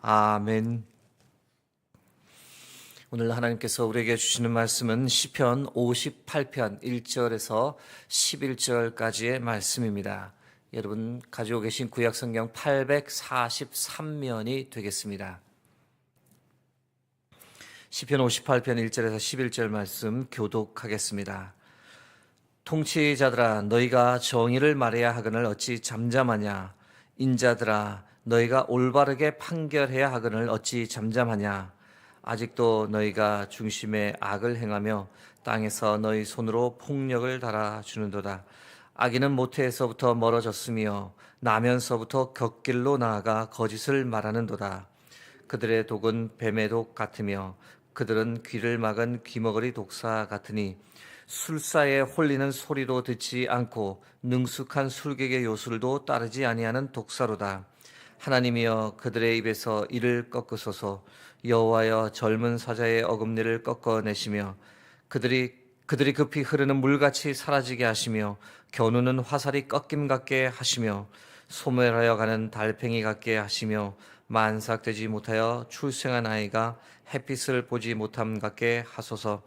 아멘. 오늘 하나님께서 우리에게 주시는 말씀은 시편 58편 1절에서 11절까지의 말씀입니다. 여러분 가지고 계신 구약성경 843면이 되겠습니다. 시편 58편 1절에서 11절 말씀 교독하겠습니다. 통치자들아 너희가 정의를 말해야 하거늘 어찌 잠잠하냐. 인자들아 너희가 올바르게 판결해야 하거늘 어찌 잠잠하냐. 아직도 너희가 중심에 악을 행하며 땅에서 너희 손으로 폭력을 달아주는도다. 악인은 모태에서부터 멀어졌으며 나면서부터 곁길로 나아가 거짓을 말하는도다. 그들의 독은 뱀의 독 같으며 그들은 귀를 막은 귀머거리 독사 같으니 술사에 홀리는 소리도 듣지 않고 능숙한 술객의 요술도 따르지 아니하는 독사로다. 하나님이여 그들의 입에서 이를 꺾으소서. 여호와여 젊은 사자의 어금니를 꺾어내시며 그들이 급히 흐르는 물같이 사라지게 하시며 겨누는 화살이 꺾임 같게 하시며 소멸하여 가는 달팽이 같게 하시며 만삭되지 못하여 출생한 아이가 햇빛을 보지 못함 같게 하소서.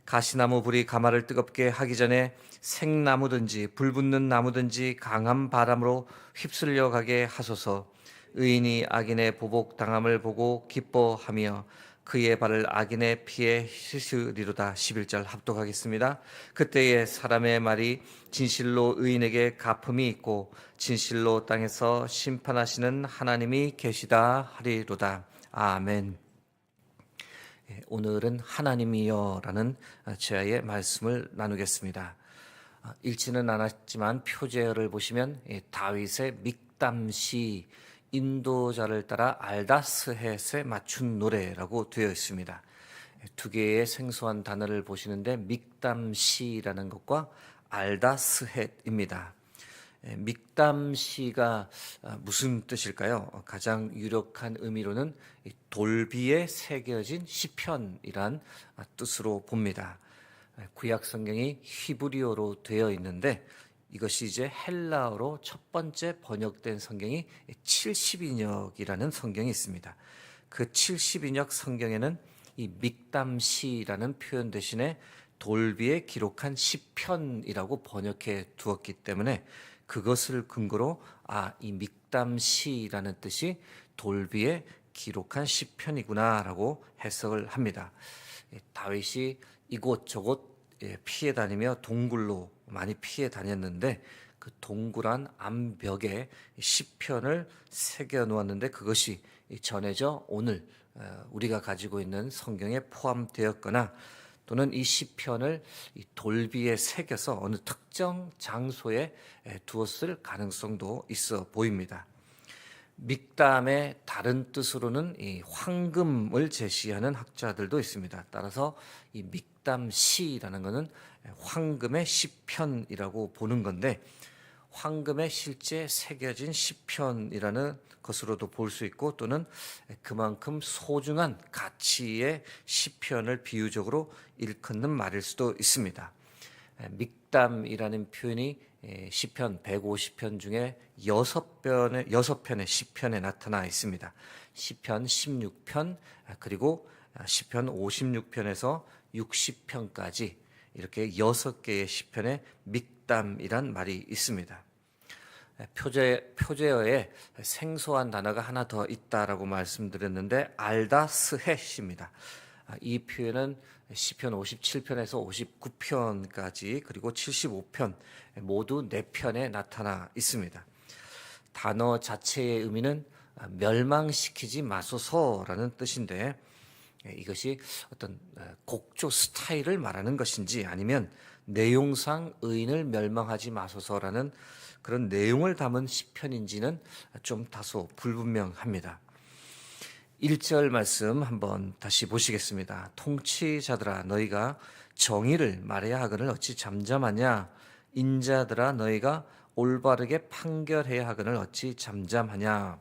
가시나무 불이 가마를 뜨겁게 하기 전에 생나무든지 불붙는 나무든지 강한 바람으로 휩쓸려 가게 하소서. 의인이 악인의 보복 당함을 보고 기뻐하며 그의 발을 악인의 피에 씻으리로다. 11절 합독하겠습니다. 그때에 사람의 말이 진실로 의인에게 갚음이 있고 진실로 땅에서 심판하시는 하나님이 계시다 하리로다. 아멘. 오늘은 하나님이여라는 제의 말씀을 나누겠습니다. 읽지는 않았지만 표제어를 보시면 다윗의 믹담시 인도자를 따라 알다스헷에 맞춘 노래라고 되어 있습니다. 두 개의 생소한 단어를 보시는데 믹담시라는 것과 알다스헷입니다. 믹담시가 무슨 뜻일까요? 가장 유력한 의미로는 돌비에 새겨진 시편이란 뜻으로 봅니다. 구약 성경이 히브리어로 되어 있는데 이것이 이제 헬라어로 첫 번째 번역된 성경이 70인역이라는 성경이 있습니다. 그 70인역 성경에는 이 믹담시라는 표현 대신에 돌비에 기록한 시편이라고 번역해 두었기 때문에 그것을 근거로 이 믹담시라는 뜻이 돌비에 기록한 시편이구나라고 해석을 합니다. 다윗이 이곳저곳 피해 다니며 동굴로 많이 피해 다녔는데 그 동굴한 암벽에 시편을 새겨 놓았는데 그것이 전해져 오늘 우리가 가지고 있는 성경에 포함되었거나 또는 이 시편을 돌비에 새겨서 어느 특정 장소에 두었을 가능성도 있어 보입니다. 믹담의 다른 뜻으로는 이 황금을 제시하는 학자들도 있습니다. 따라서 이 믹담시라는 것은 황금의 시편이라고 보는 건데 황금에 실제 새겨진 시편이라는 것으로도 볼 수 있고 또는 그만큼 소중한 가치의 시편을 비유적으로 일컫는 말일 수도 있습니다. 믹담이라는 표현이 시편 150편 중에 6편의 시편에 나타나 있습니다. 시편 16편 그리고 시편 56편에서 60편까지 이렇게 6개의 시편에 믹담이란 말이 있습니다. 표제어에 생소한 단어가 하나 더 있다라고 말씀드렸는데 알다스헷입니다. 이 표현은 시편 57편에서 59편까지 그리고 75편 모두 4편에 나타나 있습니다. 단어 자체의 의미는 멸망시키지 마소서라는 뜻인데 이것이 어떤 곡조 스타일을 말하는 것인지 아니면 내용상 의인을 멸망하지 마소서라는 그런 내용을 담은 시편인지는 좀 다소 불분명합니다. 1절 말씀 한번 다시 보시겠습니다. 통치자들아 너희가 정의를 말해야 하거늘 어찌 잠잠하냐. 인자들아 너희가 올바르게 판결해야 하거늘 어찌 잠잠하냐.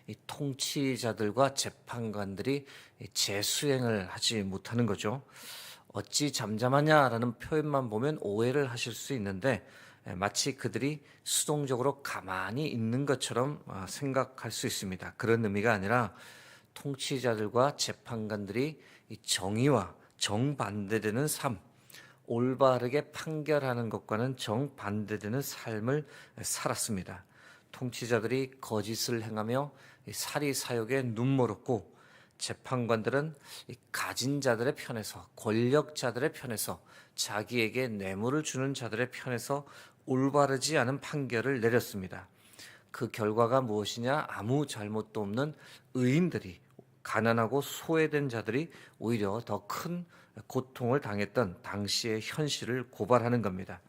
이 통치자들과 재판관들이 재수행을 하지 못하는 거죠. 어찌 잠잠하냐라는 표현만 보면 오해를 하실 수 있는데 마치 그들이 수동적으로 가만히 있는 것처럼 생각할 수 있습니다. 그런 의미가 아니라 통치자들과 재판관들이 이 정의와 정반대되는 삶, 올바르게 판결하는 것과는 정반대되는 삶을 살았습니다. 통치자들이 거짓을 행하며 사리사욕에 눈멀었고, 재판관들은 가진 자들의 편에서, 권력자들의 편에서, 자기에게 뇌물을 주는 자들의 편에서 올바르지 않은 판결을 내렸습니다. 그 결과가 무엇이냐? 아무 잘못도 없는 의인들이, 가난하고 소외된 자들이 오히려 더 큰 고통을 당했던 당시의 현실을 고발하는 겁니다.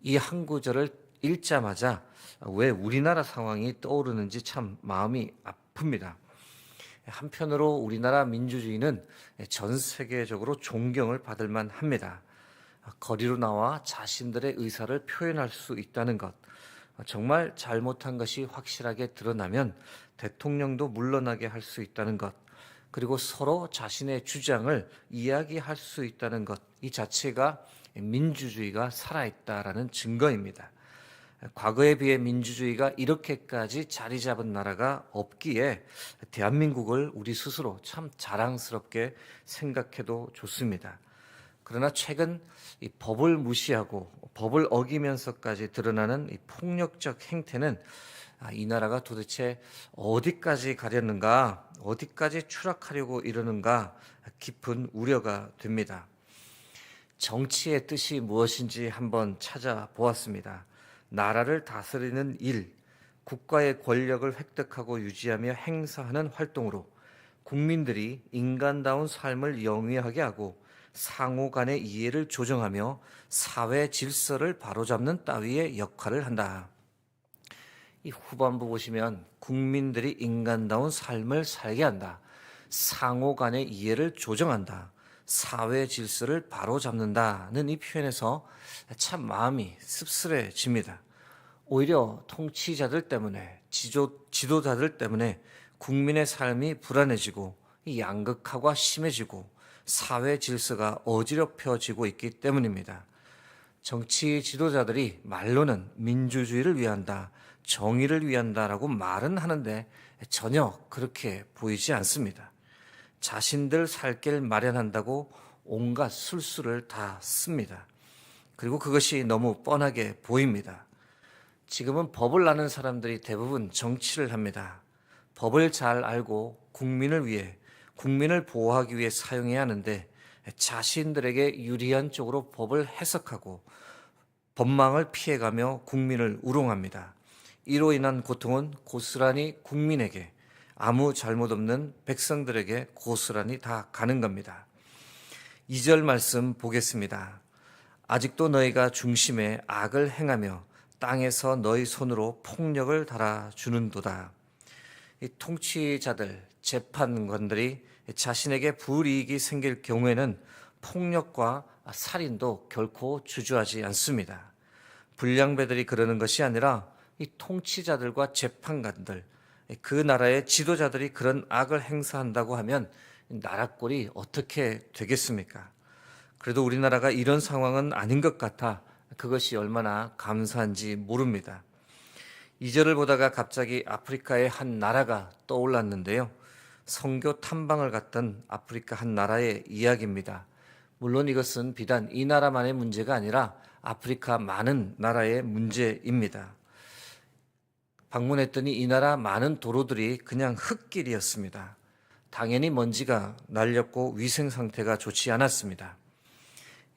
이 한 구절을 읽자마자 왜 우리나라 상황이 떠오르는지 참 마음이 아픕니다. 한편으로 우리나라 민주주의는 전 세계적으로 존경을 받을 만합니다. 거리로 나와 자신들의 의사를 표현할 수 있다는 것, 정말 잘못한 것이 확실하게 드러나면 대통령도 물러나게 할 수 있다는 것, 그리고 서로 자신의 주장을 이야기할 수 있다는 것, 이 자체가 민주주의가 살아있다라는 증거입니다. 과거에 비해 민주주의가 이렇게까지 자리 잡은 나라가 없기에 대한민국을 우리 스스로 참 자랑스럽게 생각해도 좋습니다. 그러나 최근 이 법을 무시하고 법을 어기면서까지 드러나는 이 폭력적 행태는 이 나라가 도대체 어디까지 가려는가, 어디까지 추락하려고 이러는가 깊은 우려가 됩니다. 정치의 뜻이 무엇인지 한번 찾아보았습니다. 나라를 다스리는 일, 국가의 권력을 획득하고 유지하며 행사하는 활동으로 국민들이 인간다운 삶을 영위하게 하고 상호 간의 이해를 조정하며 사회 질서를 바로잡는 따위의 역할을 한다. 이 후반부 보시면 국민들이 인간다운 삶을 살게 한다. 상호 간의 이해를 조정한다. 사회 질서를 바로잡는다는 이 표현에서 참 마음이 씁쓸해집니다. 오히려 통치자들 때문에, 지도자들 때문에 국민의 삶이 불안해지고 양극화가 심해지고 사회 질서가 어지럽혀지고 있기 때문입니다. 정치 지도자들이 말로는 민주주의를 위한다, 정의를 위한다라고 말은 하는데 전혀 그렇게 보이지 않습니다. 자신들 살 길 마련한다고 온갖 술수를 다 씁니다. 그리고 그것이 너무 뻔하게 보입니다. 지금은 법을 아는 사람들이 대부분 정치를 합니다. 법을 잘 알고 국민을 위해, 국민을 보호하기 위해 사용해야 하는데 자신들에게 유리한 쪽으로 법을 해석하고 법망을 피해가며 국민을 우롱합니다. 이로 인한 고통은 고스란히 국민에게, 아무 잘못 없는 백성들에게 고스란히 다 가는 겁니다. 2절 말씀 보겠습니다. 아직도 너희가 중심에 악을 행하며 땅에서 너희 손으로 폭력을 달아주는도다. 이 통치자들, 재판관들이 자신에게 불이익이 생길 경우에는 폭력과 살인도 결코 주저하지 않습니다. 불량배들이 그러는 것이 아니라 이 통치자들과 재판관들, 그 나라의 지도자들이 그런 악을 행사한다고 하면 나라 꼴이 어떻게 되겠습니까? 그래도 우리나라가 이런 상황은 아닌 것 같아 그것이 얼마나 감사한지 모릅니다. 2절을 보다가 갑자기 아프리카의 한 나라가 떠올랐는데요. 선교 탐방을 갔던 아프리카 한 나라의 이야기입니다. 물론 이것은 비단 이 나라만의 문제가 아니라 아프리카 많은 나라의 문제입니다. 방문했더니 이 나라 많은 도로들이 그냥 흙길이었습니다. 당연히 먼지가 날렸고 위생 상태가 좋지 않았습니다.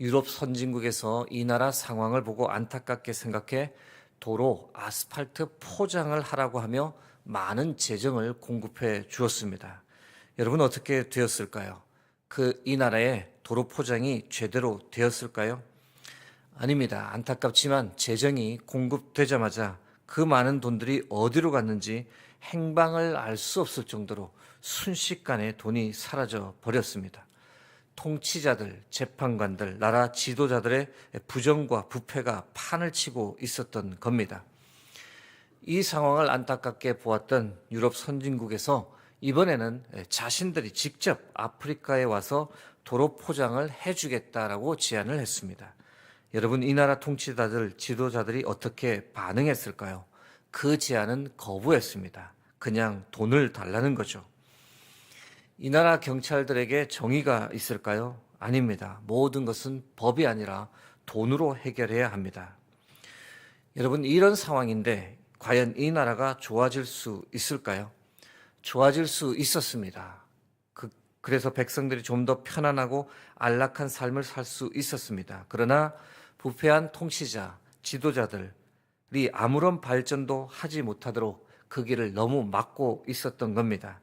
유럽 선진국에서 이 나라 상황을 보고 안타깝게 생각해 도로, 아스팔트 포장을 하라고 하며 많은 재정을 공급해 주었습니다. 여러분 어떻게 되었을까요? 이 나라의 도로 포장이 제대로 되었을까요? 아닙니다. 안타깝지만 재정이 공급되자마자 그 많은 돈들이 어디로 갔는지 행방을 알 수 없을 정도로 순식간에 돈이 사라져 버렸습니다. 통치자들, 재판관들, 나라 지도자들의 부정과 부패가 판을 치고 있었던 겁니다. 이 상황을 안타깝게 보았던 유럽 선진국에서 이번에는 자신들이 직접 아프리카에 와서 도로 포장을 해주겠다라고 제안을 했습니다. 여러분, 이 나라 통치자들, 지도자들이 어떻게 반응했을까요? 그 제안은 거부했습니다. 그냥 돈을 달라는 거죠. 이 나라 경찰들에게 정의가 있을까요? 아닙니다. 모든 것은 법이 아니라 돈으로 해결해야 합니다. 여러분, 이런 상황인데 과연 이 나라가 좋아질 수 있을까요? 좋아질 수 있었습니다. 그래서 백성들이 좀 더 편안하고 안락한 삶을 살 수 있었습니다. 그러나 부패한 통치자, 지도자들이 아무런 발전도 하지 못하도록 그 길을 너무 막고 있었던 겁니다.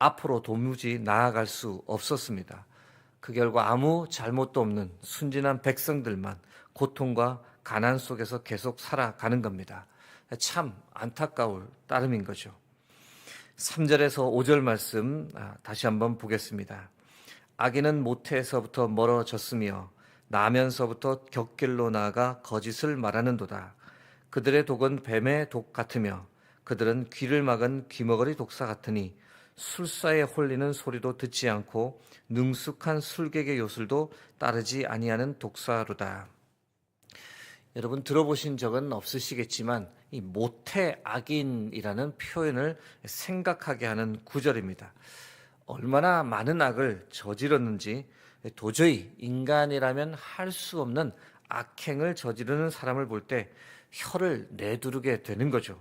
앞으로 도무지 나아갈 수 없었습니다. 그 결과 아무 잘못도 없는 순진한 백성들만 고통과 가난 속에서 계속 살아가는 겁니다. 참 안타까울 따름인 거죠. 3절에서 5절 말씀 다시 한번 보겠습니다. 악인은 모태에서부터 멀어졌으며 나면서부터 곁길로 나아가 거짓을 말하는도다. 그들의 독은 뱀의 독 같으며 그들은 귀를 막은 귀머거리 독사 같으니 술사에 홀리는 소리도 듣지 않고 능숙한 술객의 요술도 따르지 아니하는 독사로다. 여러분, 들어보신 적은 없으시겠지만 이 모태 악인이라는 표현을 생각하게 하는 구절입니다. 얼마나 많은 악을 저질렀는지 도저히 인간이라면 할 수 없는 악행을 저지르는 사람을 볼 때 혀를 내두르게 되는 거죠.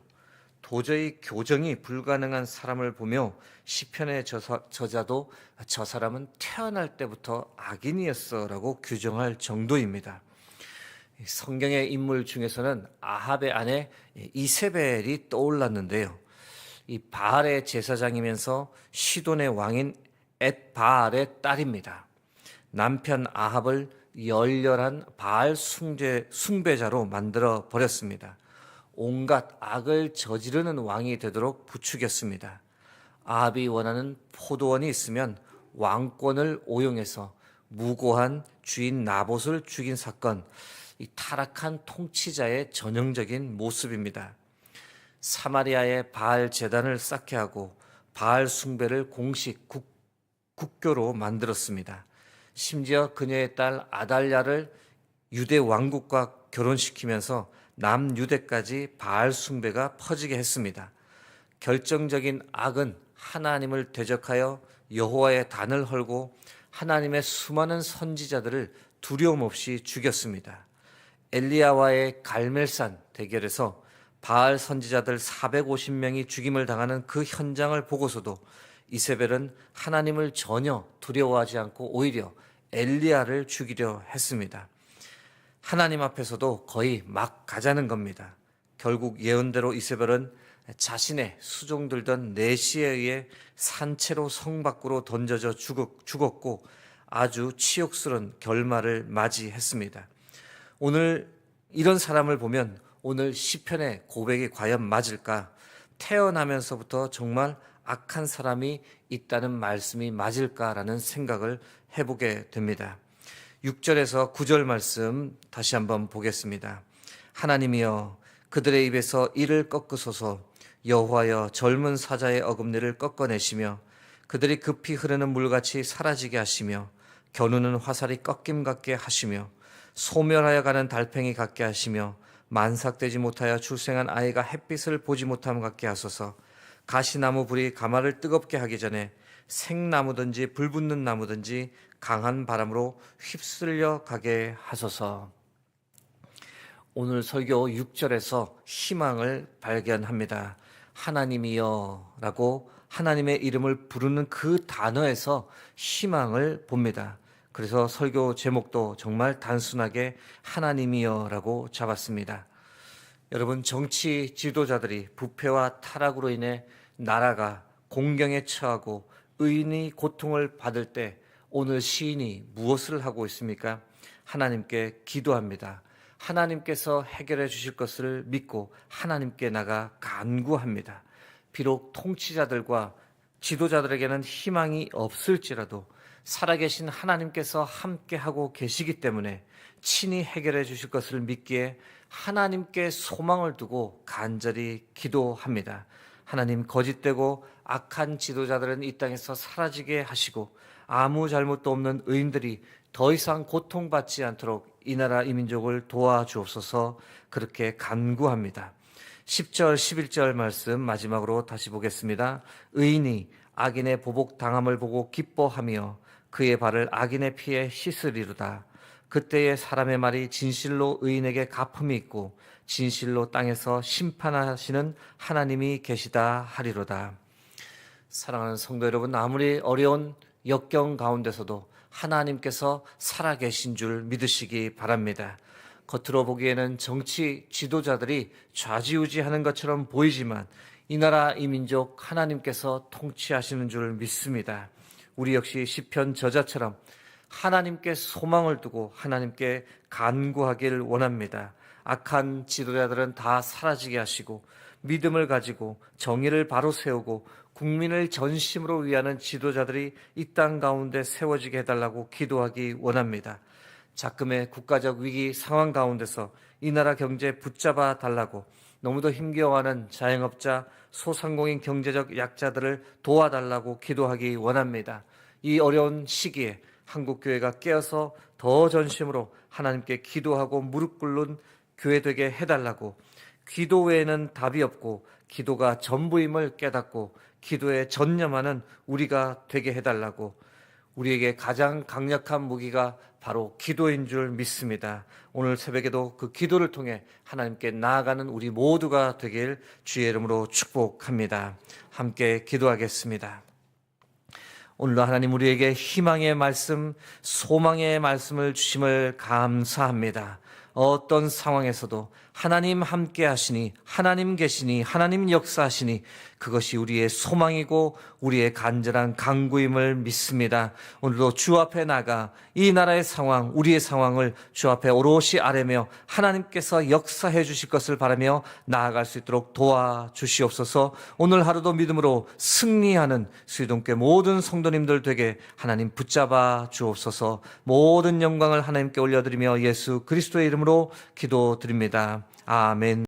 도저히 교정이 불가능한 사람을 보며 시편의 저자도 저 사람은 태어날 때부터 악인이었어라고 규정할 정도입니다. 성경의 인물 중에서는 아합의 아내 이세벨이 떠올랐는데요. 이 바알의 제사장이면서 시돈의 왕인 엣바알의 딸입니다. 남편 아합을 열렬한 바알 숭배자로 만들어 버렸습니다. 온갖 악을 저지르는 왕이 되도록 부추겼습니다. 아합이 원하는 포도원이 있으면 왕권을 오용해서 무고한 주인 나봇을 죽인 사건, 이 타락한 통치자의 전형적인 모습입니다. 사마리아의 바알 제단을 쌓게 하고 바알 숭배를 공식 국교로 만들었습니다. 심지어 그녀의 딸 아달랴를 유대 왕국과 결혼시키면서 남유대까지 바알 숭배가 퍼지게 했습니다. 결정적인 악은 하나님을 대적하여 여호와의 단을 헐고 하나님의 수많은 선지자들을 두려움 없이 죽였습니다. 엘리야와의 갈멜산 대결에서 바알 선지자들 450명이 죽임을 당하는 그 현장을 보고서도 이세벨은 하나님을 전혀 두려워하지 않고 오히려 엘리야를 죽이려 했습니다. 하나님 앞에서도 거의 막 가자는 겁니다. 결국 예언대로 이세벨은 자신의 수종들던 내시에 의해 산채로 성 밖으로 던져져 죽었고 아주 치욕스러운 결말을 맞이했습니다. 오늘 이런 사람을 보면 오늘 시편의 고백이 과연 맞을까? 태어나면서부터 정말 악한 사람이 있다는 말씀이 맞을까라는 생각을 해보게 됩니다. 6절에서 9절 말씀 다시 한번 보겠습니다. 하나님이여 그들의 입에서 이를 꺾으소서. 여호와여 젊은 사자의 어금니를 꺾어내시며 그들이 급히 흐르는 물같이 사라지게 하시며 겨누는 화살이 꺾임 같게 하시며 소멸하여 가는 달팽이 같게 하시며 만삭되지 못하여 출생한 아이가 햇빛을 보지 못함 같게 하소서. 가시나무 불이 가마를 뜨겁게 하기 전에 생나무든지 불붙는 나무든지 강한 바람으로 휩쓸려 가게 하소서. 오늘 설교 6절에서 희망을 발견합니다. 하나님이여 라고 하나님의 이름을 부르는 그 단어에서 희망을 봅니다. 그래서 설교 제목도 정말 단순하게 하나님이여 라고 잡았습니다. 여러분, 정치 지도자들이 부패와 타락으로 인해 나라가 공경에 처하고 의인이 고통을 받을 때 오늘 시인이 무엇을 하고 있습니까? 하나님께 기도합니다. 하나님께서 해결해 주실 것을 믿고 하나님께 나가 간구합니다. 비록 통치자들과 지도자들에게는 희망이 없을지라도 살아계신 하나님께서 함께하고 계시기 때문에 친히 해결해 주실 것을 믿기에 하나님께 소망을 두고 간절히 기도합니다. 하나님, 거짓되고 악한 지도자들은 이 땅에서 사라지게 하시고 아무 잘못도 없는 의인들이 더 이상 고통받지 않도록 이 나라 이 민족을 도와주옵소서 그렇게 간구합니다. 10절 11절 말씀 마지막으로 다시 보겠습니다. 의인이 악인의 보복 당함을 보고 기뻐하며 그의 발을 악인의 피에 씻으리로다. 그때에 사람의 말이 진실로 의인에게 갚음이 있고 진실로 땅에서 심판하시는 하나님이 계시다 하리로다. 사랑하는 성도 여러분, 아무리 어려운 역경 가운데서도 하나님께서 살아계신 줄 믿으시기 바랍니다. 겉으로 보기에는 정치 지도자들이 좌지우지하는 것처럼 보이지만 이 나라 이 민족 하나님께서 통치하시는 줄 믿습니다. 우리 역시 시편 저자처럼 하나님께 소망을 두고 하나님께 간구하길 원합니다. 악한 지도자들은 다 사라지게 하시고 믿음을 가지고 정의를 바로 세우고 국민을 전심으로 위하는 지도자들이 이 땅 가운데 세워지게 해달라고 기도하기 원합니다. 작금의 국가적 위기 상황 가운데서 이 나라 경제 붙잡아 달라고 너무도 힘겨워하는 자영업자, 소상공인 경제적 약자들을 도와달라고 기도하기 원합니다. 이 어려운 시기에 한국교회가 깨어서 더 전심으로 하나님께 기도하고 무릎 꿇는 교회 되게 해달라고, 기도 외에는 답이 없고 기도가 전부임을 깨닫고 기도에 전념하는 우리가 되게 해달라고, 우리에게 가장 강력한 무기가 바로 기도인 줄 믿습니다. 오늘 새벽에도 그 기도를 통해 하나님께 나아가는 우리 모두가 되길 주의 이름으로 축복합니다. 함께 기도하겠습니다. 오늘도 하나님 우리에게 희망의 말씀, 소망의 말씀을 주심을 감사합니다. 어떤 상황에서도 하나님 함께 하시니, 하나님 계시니, 하나님 역사하시니 그것이 우리의 소망이고 우리의 간절한 간구임을 믿습니다. 오늘도 주 앞에 나가 이 나라의 상황, 우리의 상황을 주 앞에 오롯이 아뢰며 하나님께서 역사해 주실 것을 바라며 나아갈 수 있도록 도와주시옵소서. 오늘 하루도 믿음으로 승리하는 수유동교회 모든 성도님들 되게 하나님 붙잡아 주옵소서. 모든 영광을 하나님께 올려드리며 예수 그리스도의 이름으로 기도드립니다. 아멘.